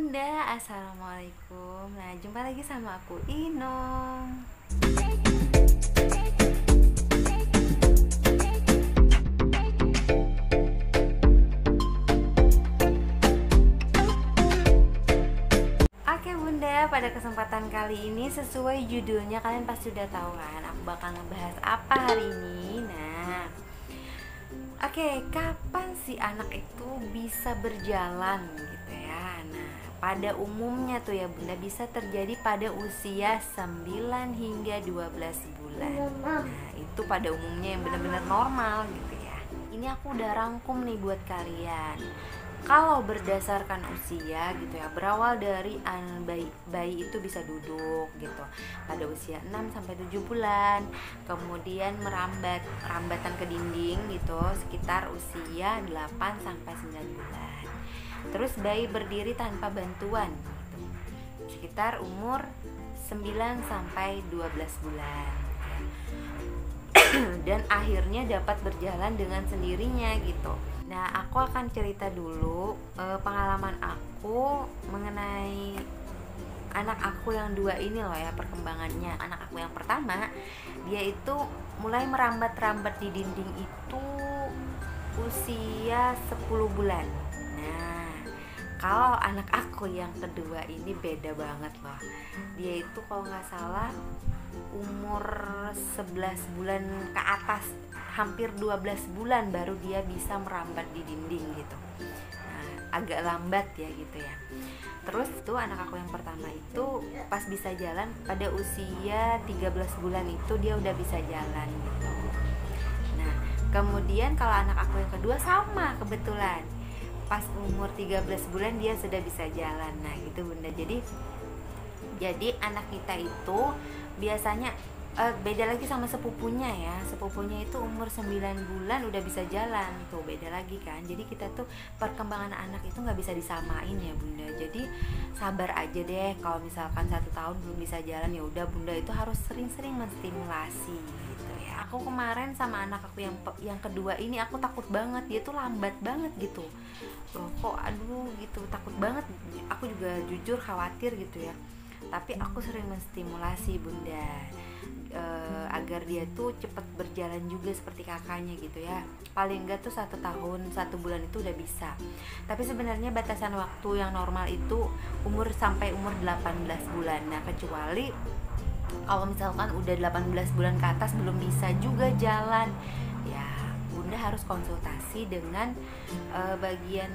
Bunda, Assalamualaikum. Nah, jumpa lagi sama aku Inong. Oke Bunda, pada kesempatan kali ini sesuai judulnya kalian pasti udah tahu kan aku bakal ngebahas apa hari ini. Nah, oke, kapan sih anak itu bisa berjalan gitu ya? Nah, pada umumnya tuh ya Bunda bisa terjadi pada usia 9 hingga 12 bulan. Nah, itu pada umumnya yang benar-benar normal gitu ya. Ini aku udah rangkum nih buat kalian. Kalau berdasarkan usia gitu ya, berawal dari bayi itu bisa duduk gitu pada usia 6 sampai 7 bulan, kemudian rambatan ke dinding gitu sekitar usia 8 sampai 9 bulan. Terus bayi berdiri tanpa bantuan gitu, sekitar umur 9 sampai 12 bulan. Dan akhirnya dapat berjalan dengan sendirinya gitu. Nah, aku akan cerita dulu pengalaman aku mengenai anak aku yang dua ini loh ya, perkembangannya. Anak aku yang pertama, dia itu mulai merambat-rambat di dinding itu usia 10 bulan. Nah, kalau anak aku yang kedua ini beda banget loh. Dia itu kalau nggak salah umur 11 bulan ke atas, hampir 12 bulan baru dia bisa merambat di dinding gitu. Nah, agak lambat ya gitu ya. Terus tuh anak aku yang pertama itu pas bisa jalan pada usia 13 bulan itu dia udah bisa jalan gitu. Nah, kemudian kalau anak aku yang kedua sama kebetulan pas umur 13 bulan dia sudah bisa jalan. Nah, gitu Bunda. Jadi anak kita itu biasanya beda lagi sama sepupunya ya. Sepupunya itu umur 9 bulan udah bisa jalan. Tuh beda lagi kan. Jadi kita tuh perkembangan anak itu gak bisa disamain ya Bunda. Jadi sabar aja deh. Kalau misalkan 1 tahun belum bisa jalan, ya udah Bunda itu harus sering-sering menstimulasi gitu ya. Aku kemarin sama anak aku yang kedua ini aku takut banget. Dia tuh lambat banget gitu. Loh kok aduh gitu, takut banget. Aku juga jujur khawatir gitu ya. Tapi aku sering menstimulasi Bunda agar dia tuh cepat berjalan juga seperti kakaknya gitu ya. Paling enggak tuh 1 tahun 1 bulan itu udah bisa. Tapi sebenarnya batasan waktu yang normal itu umur sampai umur 18 bulan. Nah, kecuali kalau misalkan udah 18 bulan ke atas belum bisa juga jalan, ya Bunda harus konsultasi dengan bagian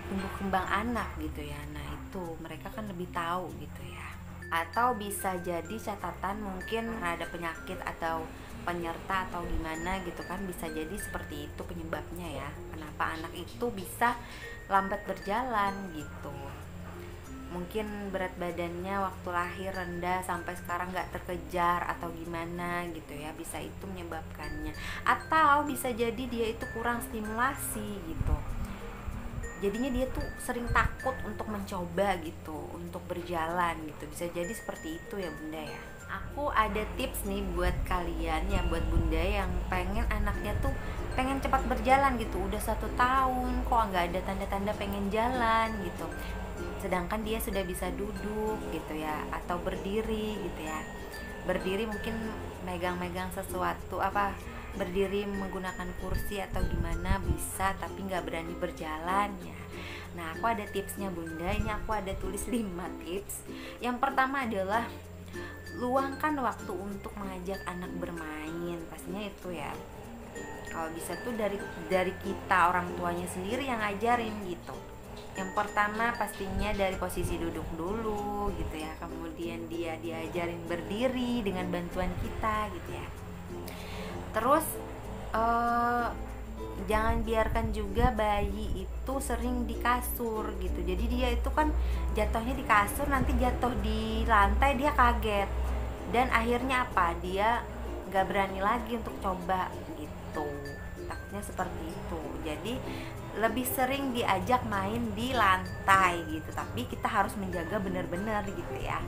tumbuh kembang anak gitu ya. Nah, itu mereka kan lebih tahu gitu ya. Atau bisa jadi catatan mungkin ada penyakit atau penyerta atau gimana gitu kan, bisa jadi seperti itu penyebabnya ya, kenapa anak itu bisa lambat berjalan gitu. Mungkin berat badannya waktu lahir rendah sampai sekarang gak terkejar atau gimana gitu ya, bisa itu menyebabkannya. Atau bisa jadi dia itu kurang stimulasi gitu, jadinya dia tuh sering takut untuk mencoba gitu, untuk berjalan gitu. Bisa jadi seperti itu ya Bunda ya. Aku ada tips nih buat kalian ya, buat Bunda yang pengen anaknya tuh pengen cepat berjalan gitu. Udah 1 tahun kok nggak ada tanda-tanda pengen jalan gitu, sedangkan dia sudah bisa duduk gitu ya, atau berdiri gitu ya. Berdiri mungkin megang-megang sesuatu, berdiri menggunakan kursi atau gimana bisa, tapi nggak berani berjalan ya. Nah, aku ada tipsnya Bunda. Ini aku ada tulis 5 tips. Yang pertama adalah luangkan waktu untuk mengajak anak bermain. Pastinya itu ya, kalau bisa tuh dari kita orang tuanya sendiri yang ngajarin gitu. Yang pertama pastinya dari posisi duduk dulu gitu ya. Kemudian dia diajarin berdiri dengan bantuan kita gitu ya. Terus jangan biarkan juga bayi itu sering di kasur gitu. Jadi dia itu kan jatuhnya di kasur, nanti jatuh di lantai dia kaget, dan akhirnya apa, dia gak berani lagi untuk coba gitu. Takutnya seperti itu. Jadi lebih sering diajak main di lantai gitu, tapi kita harus menjaga benar-benar gitu ya.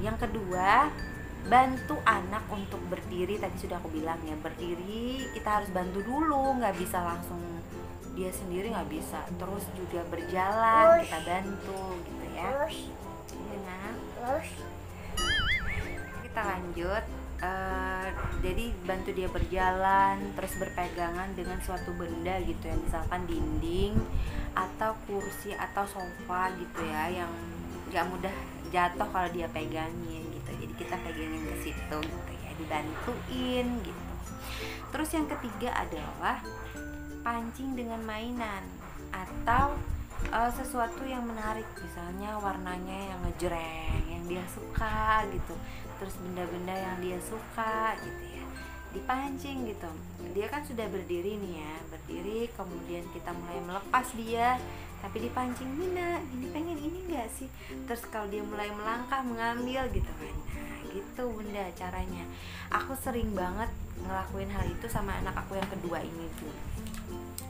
Yang kedua, bantu anak untuk berdiri. Tadi sudah aku bilang ya, berdiri kita harus bantu dulu, nggak bisa langsung dia sendiri, nggak bisa. Terus juga berjalan kita bantu gitu lanjut. Jadi bantu dia berjalan, terus berpegangan dengan suatu benda gitu ya, misalkan dinding atau kursi atau sofa gitu ya, yang gak mudah jatuh kalau dia pegangin gitu. Jadi kita pegangin ke situ gitu ya, dibantuin gitu. Terus yang ketiga adalah pancing dengan mainan atau sesuatu yang menarik, misalnya warnanya yang ngejreng, yang dia suka gitu, terus benda-benda yang dia suka gitu ya, dipancing gitu. Dia kan sudah berdiri nih ya, berdiri, kemudian kita mulai melepas dia, tapi dipancing, Bunda ini pengen ini enggak sih, terus kalau dia mulai melangkah mengambil gitu kan. Nah gitu Bunda caranya. Aku sering banget ngelakuin hal itu sama anak aku yang kedua ini tuh,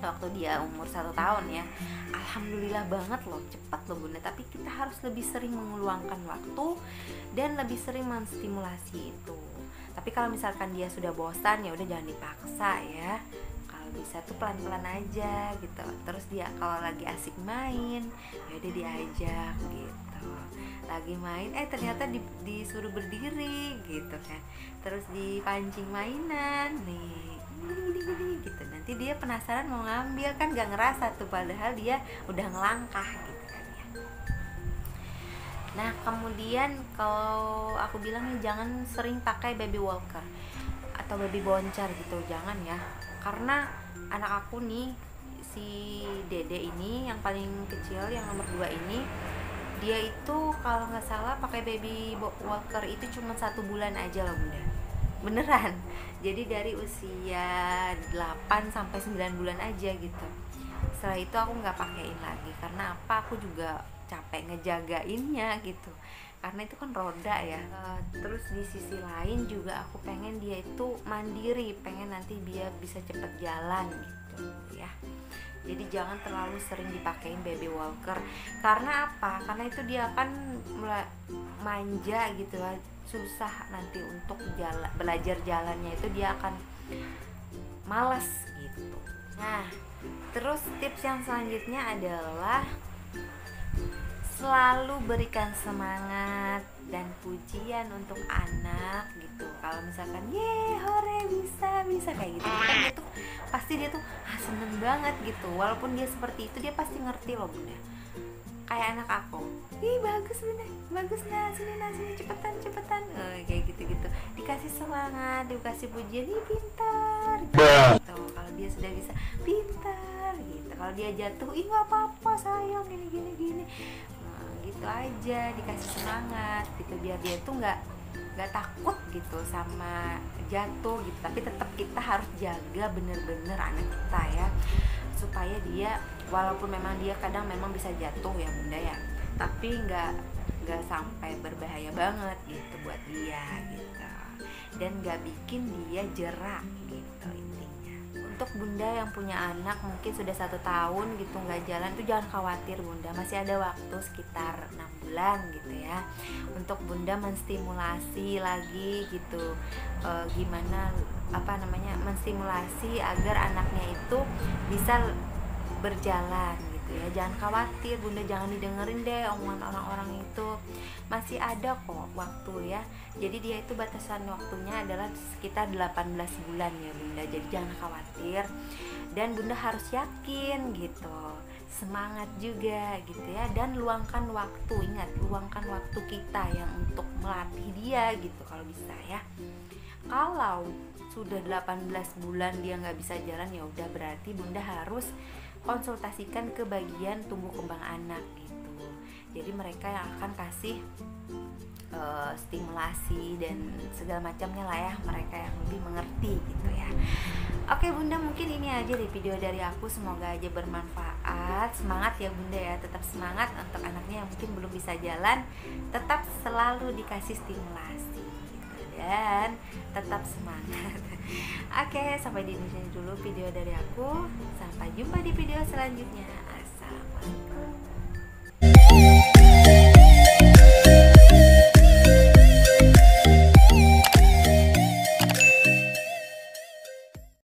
waktu dia umur 1 tahun ya. Alhamdulillah banget loh, cepat loh Bunda. Tapi kita harus lebih sering meluangkan waktu dan lebih sering menstimulasi itu. Tapi kalau misalkan dia sudah bosan ya udah jangan dipaksa ya. Kalau bisa tuh pelan-pelan aja gitu. Terus dia kalau lagi asik main ya udah diajak gitu. Lagi main ternyata disuruh berdiri gitu kan. Terus dipancing mainan nih, gini gitu. Nanti dia penasaran mau ngambil kan, gak ngerasa tuh padahal dia udah ngelangkah gitu kan ya. Nah kemudian kalau aku bilang nih, jangan sering pakai baby walker atau baby boncar gitu, jangan ya. Karena anak aku nih, si Dede ini yang paling kecil, yang nomor 2 ini, dia itu kalau nggak salah pakai baby walker itu cuma 1 bulan aja loh Bunda, beneran. Jadi dari usia 8 sampai 9 bulan aja gitu. Setelah itu aku nggak pakein lagi, karena apa, aku juga capek ngejagainnya gitu, karena itu kan roda ya. Terus di sisi lain juga aku pengen dia itu mandiri, pengen nanti dia bisa cepet jalan gitu ya. Jadi jangan terlalu sering dipakein baby walker. Karena apa? Karena itu dia akan manja gitu lah, susah nanti untuk belajar jalannya itu, dia akan malas gitu. Nah, terus tips yang selanjutnya adalah selalu berikan semangat dan pujian untuk anak gitu. Kalau misalkan hore bisa kayak gitu kan, dia tuh pasti seneng banget gitu. Walaupun dia seperti itu, dia pasti ngerti loh Bunda. Kayak anak aku, bagus Bunda, bagus sini cepetan kayak gitu. Dikasih semangat, dikasih pujian, pintar gitu. Kalau dia sudah bisa, pintar gitu. Kalau dia jatuh, nggak apa-apa sayang, gini gitu aja, dikasih semangat gitu, biar dia tuh nggak takut gitu sama jatuh gitu. Tapi tetap kita harus jaga bener-bener anak kita ya, supaya dia, walaupun memang dia kadang memang bisa jatuh ya Bunda ya, tapi nggak sampai berbahaya banget gitu buat dia gitu, dan nggak bikin dia jerak gitu intinya. Untuk Bunda yang punya anak mungkin sudah 1 tahun gitu nggak jalan, tuh jangan khawatir Bunda, masih ada waktu sekitar 6 bulan gitu ya, untuk Bunda menstimulasi lagi gitu, gimana menstimulasi agar anaknya itu bisa berjalan gitu ya. Jangan khawatir Bunda, jangan didengerin deh omongan orang-orang itu, masih ada kok waktu ya. Jadi dia itu batasan waktunya adalah sekitar 18 bulan ya Bunda. Jadi jangan khawatir, dan Bunda harus yakin gitu, semangat juga gitu ya, dan luangkan waktu. Ingat, luangkan waktu kita yang untuk melatih dia gitu kalau bisa ya. Kalau sudah 18 bulan dia nggak bisa jalan, ya udah berarti Bunda harus konsultasikan ke bagian tumbuh kembang anak gitu. Jadi mereka yang akan kasih stimulasi dan segala macamnya lah ya, mereka yang lebih mengerti gitu ya. Oke Bunda, mungkin ini aja deh video dari aku, semoga aja bermanfaat. Semangat ya Bunda ya, tetap semangat untuk anaknya yang mungkin belum bisa jalan, tetap selalu dikasih stimulasi gitu, dan tetap semangat. Oke, sampai di sini dulu video dari aku, sampai jumpa di video selanjutnya. Assalamualaikum.